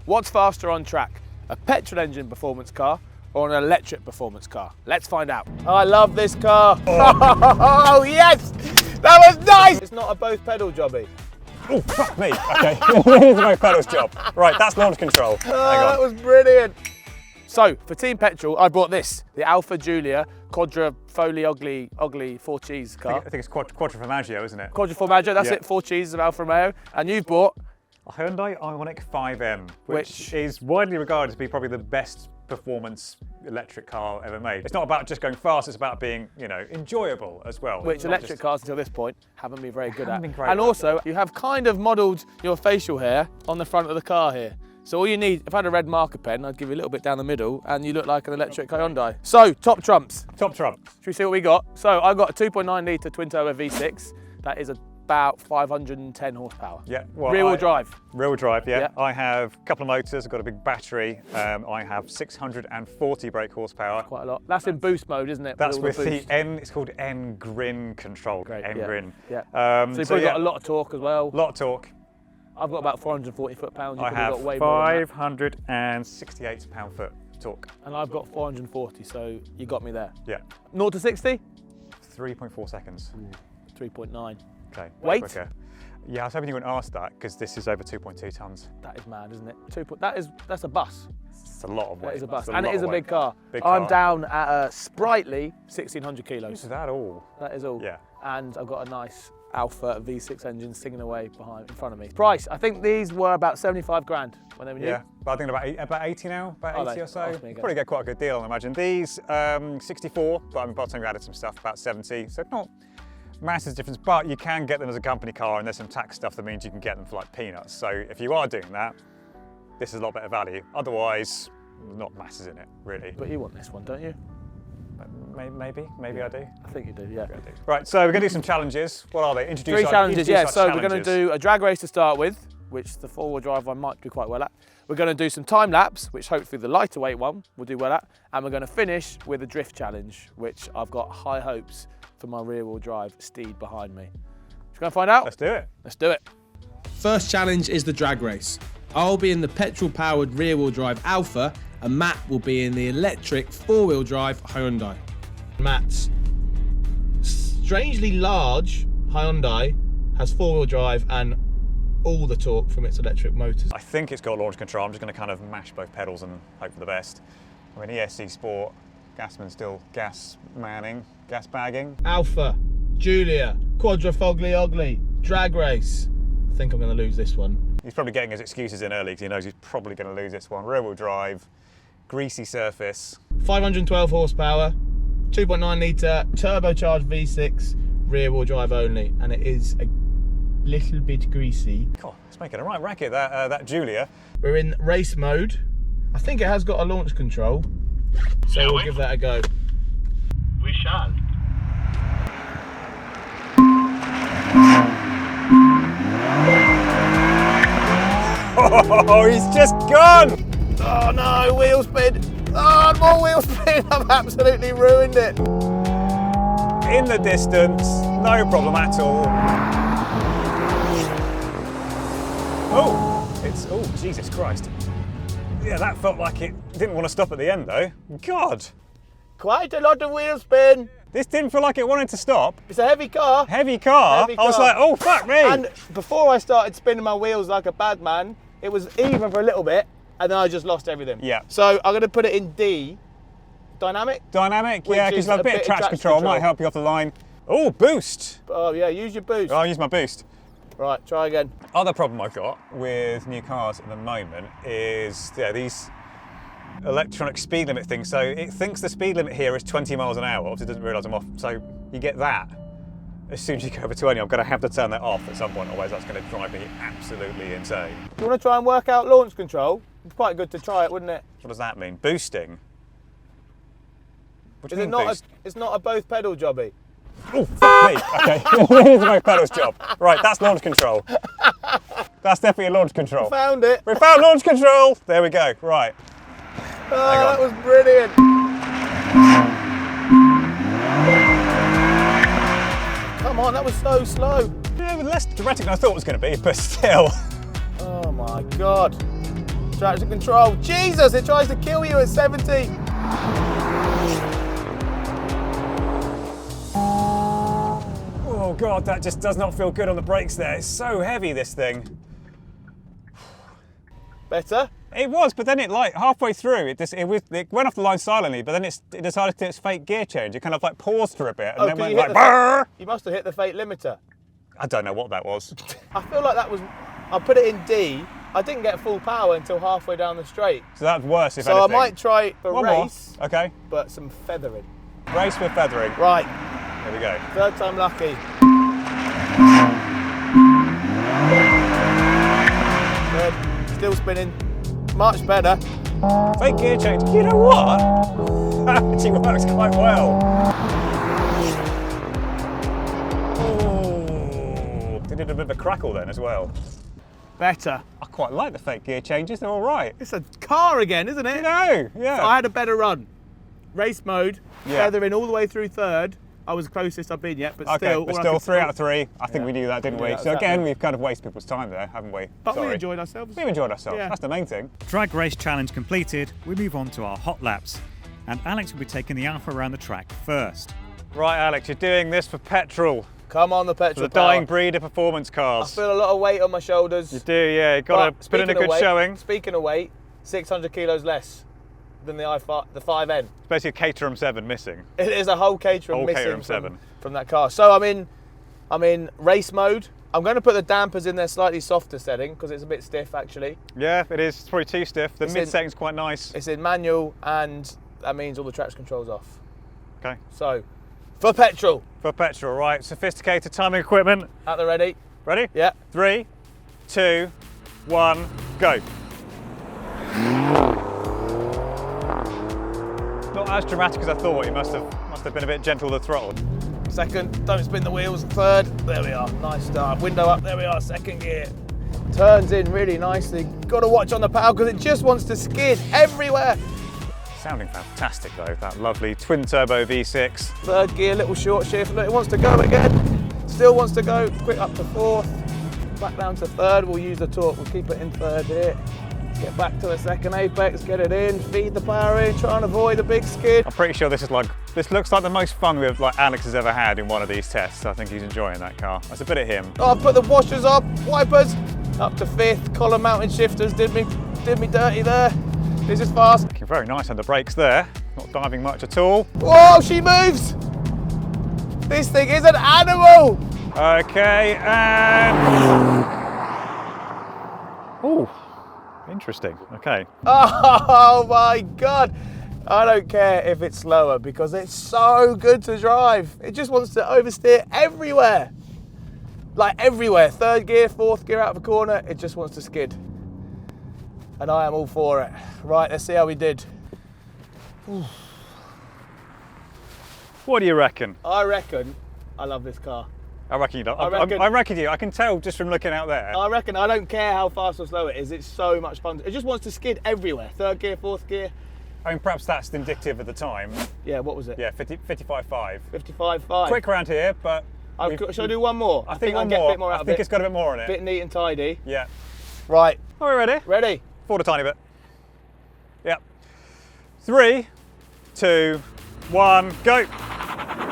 What's faster on track? A petrol engine performance car or an electric performance car? Let's find out. I love this car. Oh yes! That was nice! It's not a both pedal jobby. Oh, fuck me. Okay, here's my pedals job. Right, that's launch control. Hang on. That was brilliant. So, for Team Petrol, I brought this, the Alfa Giulia Quadrifoglio ugly 4 cheese car. I think it's Quadrifoglio, isn't it? Quadrifoglio, that's Yeah. it, 4 cheeses of Alfa Romeo. And you've bought A Hyundai Ioniq 5M, which is widely regarded to be probably the best performance electric car ever made. It's not about just going fast, it's about being, you know, enjoyable as well. which electric cars until this point haven't been very good at. been great And at. also, you have kind of modelled your facial hair on the front of the car here. So all you need, if I had a red marker pen, I'd give you a little bit down the middle and you look like an electric Hyundai. So, top trumps. Top trump. Should we see what we got? So I've got a 2.9 litre twin turbo V6. That is about 510 horsepower. Yeah. Well, Rear wheel drive. Rear wheel drive, yeah. Yeah. I have a couple of motors, I've got a big battery. I have 640 brake horsepower. Quite a lot. That's in boost mode, isn't it? That's all with the boost. N, it's called N Grin control. Great, N yeah. Grin. Yeah. So So you've probably got a lot of torque as well. lot of torque. I've got about 440 foot-pounds. You've I probably have got way more than that. 568 pound-foot torque. And I've got 440, so you got me there. Yeah. 0 to 60? 3.4 seconds. 3.9. Okay. Weight? Quicker. Yeah, I was hoping you wouldn't ask that because this is over 2.2 tons. That is mad, isn't it? That's a bus. It's a lot of weight. That is a bus. It's And it lot is of a weight. big car. Big I'm car. down at a sprightly 1,600 kilos. Is that all? That is all. Yeah. And I've got a nice Alfa V6 engine singing away in front of me. Price, I think these were about 75 grand when they were new. Yeah, but I think about 80 now, about Oh, 80 or they so. asked me You again. probably get quite a good deal, I imagine. These, 64, but I mean, by the time we added some stuff, about 70. So not massive difference, but you can get them as a company car, and there's some tax stuff that means you can get them for like peanuts. So if you are doing that, this is a lot better value. Otherwise, not masses in it, really. But you want this one, don't you? Maybe I do. I think you do, yeah. Right, so we're going to do some challenges. What are they? Introduce 3 our- challenges, introduce yeah. our So we're going to challenges. do a drag race to start with, which the 4-wheel drive one might do quite well at. We're going to do some time lapse, which hopefully the lighter weight one will do well at. And we're going to finish with a drift challenge, which I've got high hopes for my rear wheel drive steed behind me. Should we go and find out? Let's do it. Let's do it. First challenge is the drag race. I'll be in the petrol-powered rear-wheel drive Alfa, and Matt will be in the electric 4-wheel drive Hyundai. Matt's strangely large Hyundai has 4-wheel drive and all the torque from its electric motors. I think it's got launch control. I'm just going to kind of mash both pedals and hope for the best. I mean, ESC Sport, Gasman still gas manning, gas bagging. Alfa Giulia Quadrifoglio drag race. I think I'm going to lose this one. He's probably getting his excuses in early because he knows he's probably going to lose this one. Rear wheel drive, greasy surface. 512 horsepower, 2.9 litre turbocharged V6, rear wheel drive only, and it is a little bit greasy. God, it's making a right racket, that Giulia. We're in race mode. I think it has got a launch control, so Shall we'll we? give that a go. We shall. Oh, he's just gone! Oh no, wheel spin! Oh, more wheel spin! I've absolutely ruined it. In the distance, no problem at all. Oh, Jesus Christ. Yeah, that felt like it didn't want to stop at the end though. God, Quite a lot of wheel spin. this didn't feel like it wanted to stop. It's a heavy car. Heavy car. Heavy I was car. like, oh, fuck me. And before I started spinning my wheels like a bad man, it was even for a little bit, and then I just lost everything. Yeah. So I'm going to put it in D. Dynamic? Dynamic, Which yeah, is because a bit of traction control might help you off the line. Oh, boost. Oh yeah, use your boost. I'll use my boost. Right, try again. Other problem I've got with new cars at the moment is these electronic speed limit things. So it thinks the speed limit here is 20 miles an hour. Obviously it doesn't realise I'm off. So you get that. As soon as you go over 20, I'm going to have to turn that off at some point, otherwise that's going to drive me absolutely insane. Do you want to try and work out launch control? It's quite good to try it, wouldn't it? What does that mean? Boosting? What do Is you it mean not? boost? It's not a both pedal jobby. Oh, fuck me. Okay, here's my pedals job. Right, that's launch control. That's definitely a launch control. Found it. We found launch control. There we go. Right. Oh, that was brilliant. Come on, that was so slow. Yeah, less dramatic than I thought it was going to be, but still. Oh my God. Traction control. Jesus, it tries to kill you at 70. Oh God, that just does not feel good on the brakes there. It's so heavy, this thing. Better? It was, but then it like halfway through, it went off the line silently, but then it decided to do its fake gear change. It kind of like paused for a bit and then went like, brrr! You must have hit the fake limiter. I don't know what that was. I feel like that was, I put it in D. I didn't get full power until halfway down the straight. So that's worse if So anything. I might try for One race, more. Okay. but some feathering. Race with feathering. Right, Here we go. third time lucky. Good. Still spinning. Much better. Fake gear change. You know what? That actually works quite well. Oh, they did a bit of a crackle then as well. Better. I quite like the fake gear changes. They're all right. It's a car again, isn't it? No, yeah. So I had a better run. Race mode, Yeah. feathering all the way through third. I was closest I've been yet, but Okay, still. but all I still could- 3 out of 3. I think Yeah. we knew that, didn't Yeah, we? that's So again, happening. we've kind of wasted people's time there, haven't we? But Sorry. we enjoyed ourselves. We've enjoyed ourselves. Yeah. That's the main thing. Drag race challenge completed, we move on to our hot laps. And Alex will be taking the Alfa around the track first. Right, Alex, you're doing this for petrol. Come on, the For petrol the dying power. breed of performance I cars. feel a lot of weight on my shoulders. You do, yeah. You've got But to put in a speaking of good weight- showing. Speaking of weight, 600 kilos less than the 5N. It's basically a Caterham 7 missing. It is a whole Caterham Whole missing Caterham 7. from that car. So I'm in race mode. I'm going to put the dampers in their slightly softer setting because it's a bit stiff actually. Yeah, it is. It's probably too stiff. The It's mid setting's quite nice. It's in manual and that means all the traction control's off. Okay. So, for petrol, For petrol, right. Sophisticated timing equipment. at the ready. Ready? Yeah. 3, 2, 1, go. Not as dramatic as I thought. You must have been a bit gentle with the throttle. Second, don't spin the wheels. Third, there we are. Nice start. Window up, there we are. Second gear. Turns in really nicely. Got to watch on the power because it just wants to skid everywhere. Sounding fantastic though. That lovely twin turbo V6. Third gear, little short shift. Look, it wants to go again. Still wants to go. Quick up to fourth. Back down to third. We'll use the torque. We'll keep it in third here. Get back to the second apex. Get it in. Feed the power in. Try and avoid a big skid. I'm pretty sure this looks like the most fun Alex has ever had in one of these tests. I think he's enjoying that car. That's a bit of him. Oh, I've put the washers up. Wipers. Up to fifth. Column mounted shifters did me dirty there. This is fast. Looking very nice on the brakes there. Not diving much at all. Whoa, she moves! This thing is an animal! Okay, and... Oh, interesting. Okay. Oh my God! I don't care if it's slower because it's so good to drive. It just wants to oversteer everywhere. Like everywhere. Third gear, fourth gear out of a corner, it just wants to skid. And I am all for it. Right, let's see how we did. What do you reckon? I reckon I love this car. I reckon you don't. I reckon- I can tell just from looking out there. I reckon I don't care how fast or slow it is. It's so much fun. It just wants to skid everywhere. Third gear, fourth gear. I mean, perhaps that's indicative of the time. Yeah, what was it? Yeah, 55.5. 55.5. Quick around here, but... Shall I do one more? I think I'll one get more. a bit more out I of think it. it's got a bit more on it. Bit neat and tidy. Yeah. Right, Are we ready? ready? Forward a tiny bit. Yep. 3, 2, 1, go.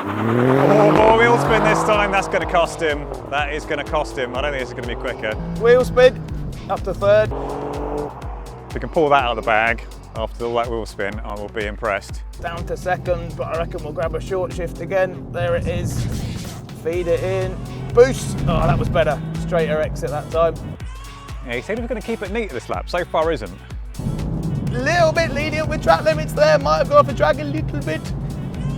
Oh, more wheel spin this time. That's going to cost him. That is going to cost him. I don't think this is going to be quicker. Wheel spin, up to third. If we can pull that out of the bag after all that wheel spin, I will be impressed. Down to second, but I reckon we'll grab a short shift again. There it is. Feed it in. Boost. Oh, that was better. Straighter exit that time. Yeah, he said he was going to keep it neat this lap. So far isn't. Little bit lenient with track limits there. Might have gone off a drag a little bit.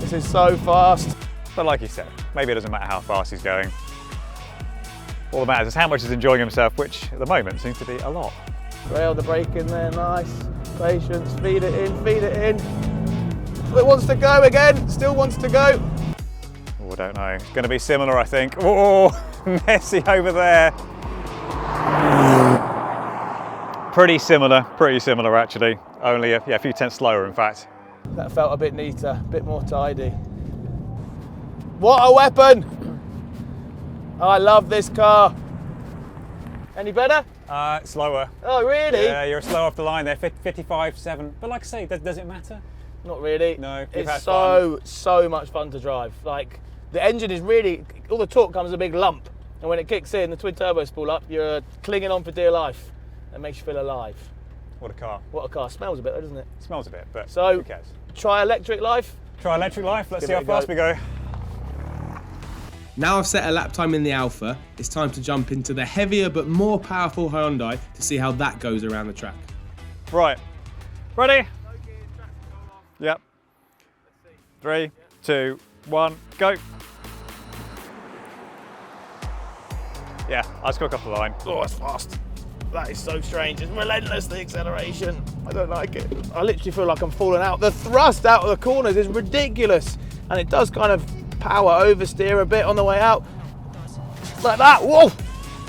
This is so fast. But like you said, maybe it doesn't matter how fast he's going. All that matters is how much he's enjoying himself, which at the moment seems to be a lot. Rail the brake in there, nice. Patience, feed it in, feed it in. It wants to go again, still wants to go. Oh, I don't know. It's going to be similar, I think. Oh, messy over there. Pretty similar actually. Only a few tenths slower, in fact. That felt a bit neater, a bit more tidy. What a weapon! I love this car. Any better? Slower. Oh, really? Yeah, you're slow off the line there, 55.7. But like I say, does it matter? Not really. No, we've had It's so much fun to drive. Like, the engine is really, all the torque comes as a big lump. And when it kicks in, the twin turbos spool up, you're clinging on for dear life. It makes you feel alive. What a car. What a car. Smells a bit though, doesn't it? Smells a bit, but So, who cares? try electric life. Try electric life, let's Give see it how a fast go. we go. Now I've set a lap time in the Alfa, it's time to jump into the heavier but more powerful Hyundai to see how that goes around the track. Right, ready? Yep. 3, 2, 1, go. Yeah, I just got off the line. Oh, it's fast. That is so strange. It's relentless, the acceleration. I don't like it. I literally feel like I'm falling out. The thrust out of the corners is ridiculous. And it does kind of power oversteer a bit on the way out. Like that, whoa!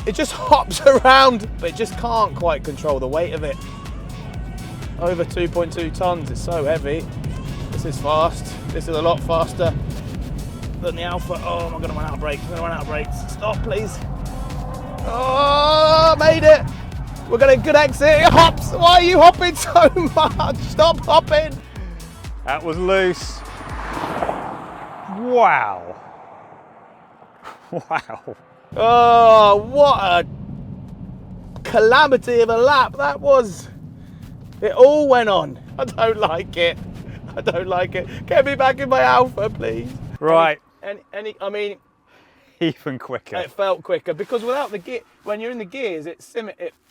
It just hops around, but it just can't quite control the weight of it. Over 2.2 tons, it's so heavy. This is fast. This is a lot faster than the Alfa. Oh, I'm gonna run out of brakes. I'm gonna run out of brakes. Stop, please. Oh, made it. We're getting a good exit. It hops. Why are you hopping so much? Stop hopping. That was loose. Wow. Wow. Oh, what a calamity of a lap that was. It all went on. I don't like it. I don't like it. Get me back in my Alfa, please. Right. I mean, Even quicker. it felt quicker because without the gear, when you're in the gears, it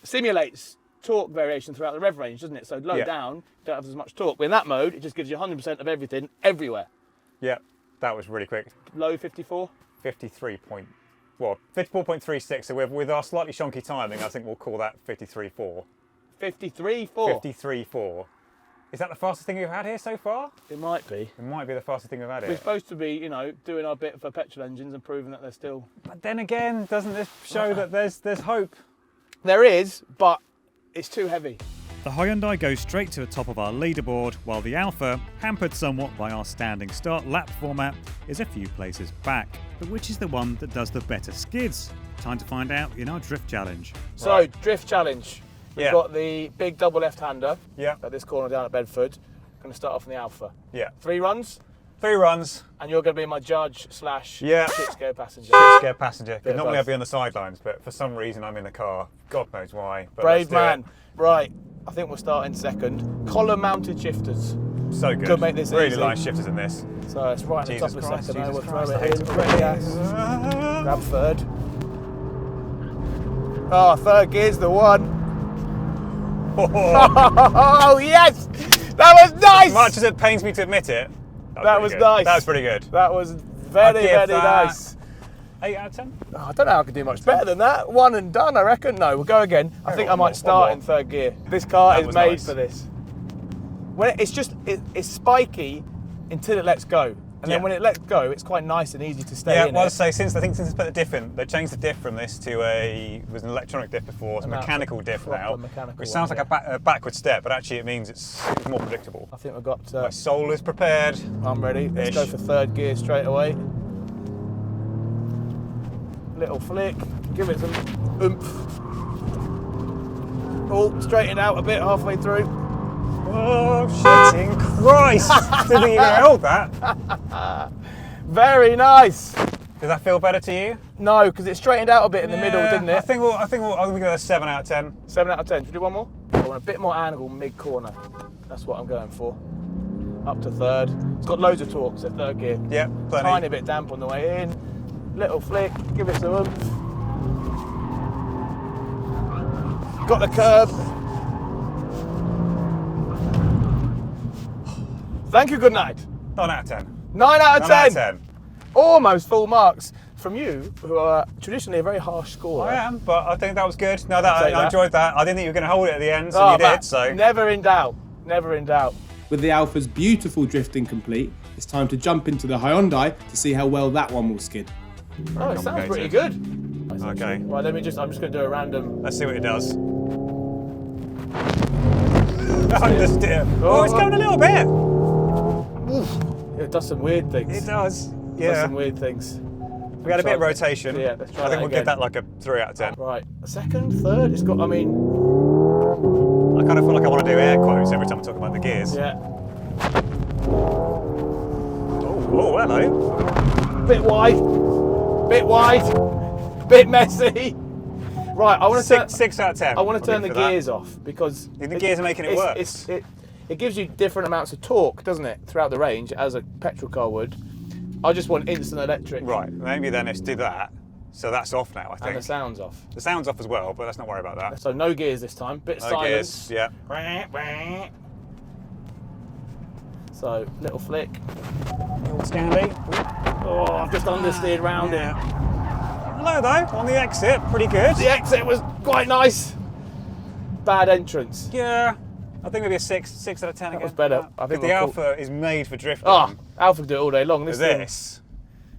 simulates torque variation throughout the rev range, doesn't it? So low Yeah. down, don't have as much torque. But in that mode, it just gives you 100% of everything, everywhere. Yeah, that was really quick. Low 54. 54.36. So with our slightly shonky timing, I think we'll call that 53.4. 53.4. 53.4. Is that the fastest thing we've had here so far? It might be. It might be the fastest thing we've had We're here. supposed to be, you know, doing our bit for petrol engines and proving that they're still. But then again, doesn't this show that there's hope? There is, but it's too heavy. The Hyundai goes straight to the top of our leaderboard, while the Alfa, hampered somewhat by our standing start lap format, is a few places back. But which is the one that does the better skids? Time to find out in our drift challenge. So, Right. drift challenge. We've Yeah. got the big double left-hander Yeah. at this corner down at Bedford. Going to start off in the Alfa. Yeah. 3 runs, 3 runs. and you're going to be my judge / Yeah. shit scared passenger. Scared passenger. Bit of Normally both. I'd be on the sidelines, but for some reason I'm in the car. God knows why. But Brave let's do man. it. Right, I think we'll start in second. Column-mounted shifters. So good. Could make this really easy. nice shifters in this. So it's right in the Jesus top of the Christ, second. Jesus We'll Christ, throw I it hate in. to Quick break gas. it. Grab third. Oh, third gear's the one. Oh, yes! That was nice! As much as it pains me to admit it, That was pretty good. nice. That was pretty good. That was I'd very, give very that- nice. 8 out of 10? Oh, I don't know how I could do much better than that. One and done, I reckon. No, we'll go again. I think I one might more, start one in more. third gear. This car That is was made nice. for this. When it's spiky until it lets go. And then Yeah. when it lets go, it's quite nice and easy to stay Yeah, in well, it. I'd say since they changed the diff from this to it was an electronic diff before, it's a And now mechanical it's a diff proper now, mechanical which sounds one, like a backward step, but actually it means it's more predictable. I think we've got. My soul is prepared. I'm ready. Let's go Ish. for third gear straight away. Little flick. Give it some oomph. Oh, straighten out a bit halfway through. Oh, shitting Christ! Didn't think you were going to hold that. Very nice. Does that feel better to you? No, because it straightened out a bit in the middle, didn't it? I think I'll give it a 7 out of 10. 7 out of 10. Should we do one more? I want a bit more angle mid-corner. That's what I'm going for. Up to third. It's got loads of torque, so third gear. Yeah, plenty. Tiny bit damp on the way in. Little flick. Give it some oomph. Got the curb. Thank you, good night. 9 out of 10. 9 out of 9 out 10. of 10. Almost full marks from you, who are traditionally a very harsh scorer. I am, but I think that was good. No, I'll take I that. enjoyed that. I didn't think you were going to hold it at the end, so Oh, you Matt, did. So never in doubt. Never in doubt. With the Alfa's beautiful drifting complete, it's time to jump into the Hyundai to see how well that one will skid. Oh, it sounds pretty good. Okay. Right, I'm just going to do a random. Let's see what it does. Understeer. Oh, it's going a little bit. It does some weird things. It does. Does Yeah. some weird things. We had a bit of rotation. Yeah, let's try I think that we'll again. give that like a 3 out of 10. Right, a second, third. It's got. I mean, I kind of feel like I want to do air quotes every time I talk about the gears. yeah. Oh, hello. Bit wide, bit messy. Right, I want to 6 out of 10. I want to turn the for that. gears off because The gears are making it worse. It gives you different amounts of torque, doesn't it, throughout the range as a petrol car would. I just want instant electric. Right, maybe then let's do that. So that's off now, I think. And the sound's off. The sound's off as well, but let's not worry about that. So no gears this time. Bit of No silence. gears, yeah. So little flick. Stanley. Oh, I've just understeered round it. Hello though, on the exit, pretty good. The exit was quite nice. Bad entrance. Yeah, I think maybe a 6 out of 10 again. was better. I think the we'll Alfa is made for drifting. Ah, Alfa can do it all day long. With Thing, this.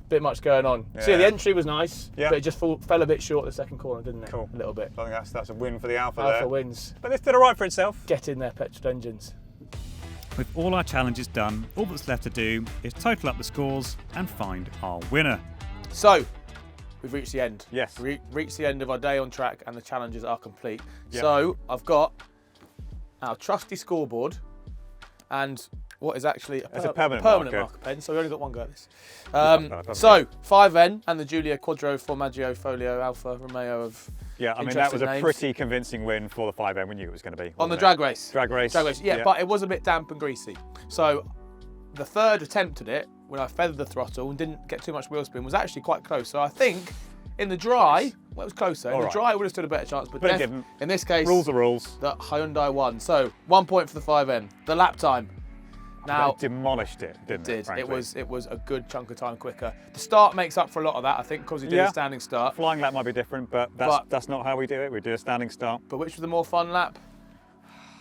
bit much going on. Yeah. See, the entry was nice, Yeah. but it just fell a bit short the second corner, didn't it? Cool. A little bit. I think that's a win for the Alfa Alfa there. wins. But this did all right for itself. Get in there, petrol engines. With all our challenges done, all that's left to do is total up the scores and find our winner. So, we've reached the end. Yes. We reached the end of our day on track and the challenges are complete. Yep. So, I've got our trusty scoreboard and what is actually a permanent marker marker. pen, so we only got one go at this. Perfect. So, 5N and the Giulia Quadrifoglio Alfa Romeo of Yeah, I mean, that was a names. pretty convincing win for the 5M. We knew it was going to be. On the wasn't drag it? race. Drag race. Yeah, but it was a bit damp and greasy. So the third attempt at it, when I feathered the throttle and didn't get too much wheel spin, was actually quite close. So I think in the dry, well, it was closer. In All the right. dry, it would have stood a better chance. But But it didn't. in this case, Rules are rules. the Hyundai won. So 1 point for the 5N. The lap time. Now, It demolished it, didn't it? it frankly? was a good chunk of time quicker. The start makes up for a lot of that, I think, because he did Yeah. a standing start. Flying lap might be different, but that's not how we do it. We do a standing start. But which was the more fun lap?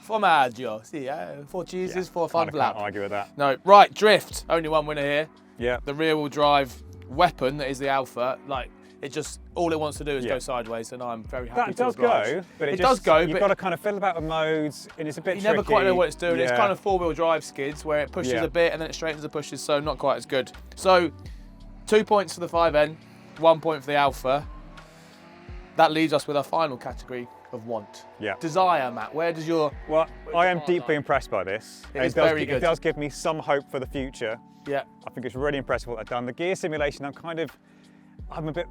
Formaggio. See, four cheeses, four fun Kinda lap. can't argue with that. No, right, drift. Only one winner here. Yeah. The rear-wheel drive weapon that is the Alfa, like it just all it wants to do is go sideways, and I'm very happy That to does oblige. go, but it does go. You've But got to kind of fiddle about with modes, and it's a bit you tricky. never quite know what it's doing. It's Yeah. kind of four-wheel drive skids where it pushes Yeah. a bit and then it straightens the pushes, so not quite as good. So 2 points for the 5N, 1 point for the Alfa. That leaves us with our final category of want. Yeah. Desire, Matt. Where does your Well, I am Oh, deeply no. impressed by this. It is very good. It does give me some hope for the future. yeah? I think it's really impressive what they've done. The gear simulation, I'm a bit,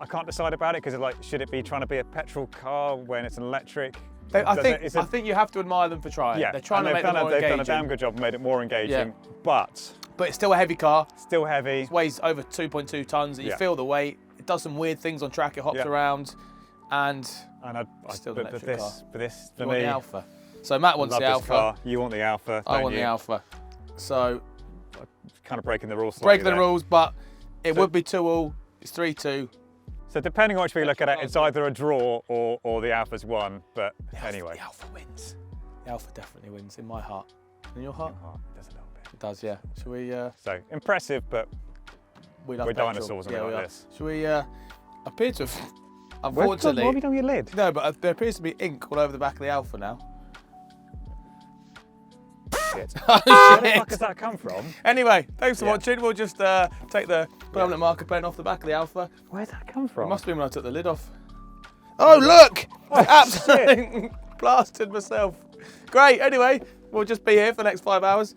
I can't decide about it because like, should it be trying to be a petrol car when it's an electric? I think you have to admire them for trying. Yeah, They're trying to and make it more they've engaging. done a damn good job and made it more engaging, Yeah. but But it's still a heavy car. still heavy. It weighs over 2.2 tons. You Yeah. feel the weight. It does some weird things on track. It hops Yeah. around, and And Still but an electric car. for this, for you want me, the Alfa. So Matt I wants love the this Alfa. car. You want the Alfa, I don't want you? the Alfa. So Kind of breaking the rules slightly breaking the there. rules, but it So- would be 2-2. It's 3-2. So depending on which way you look at it, it's either a draw or the Alfa's won, but anyway. The Alfa wins. The Alfa definitely wins in my heart. In your heart? Oh, there's a little bit. It does, yeah. Shall we? So impressive, but We love we're petrol. dinosaurs and Yeah, we we like are. this. Shall we? Appear to have. What have you Unfortunately. done with your lid? No, but there appears to be ink all over the back of the Alfa now. Shit. Oh, Where the shit. fuck does that come from? Anyway, thanks for Yeah. watching. We'll just take the permanent marker pen off the back of the Alfa. Where's that come It from? must have been when I took the lid off. Oh, look! Oh, Absolutely plastered myself. Great. Anyway, we'll just be here for the next 5 hours.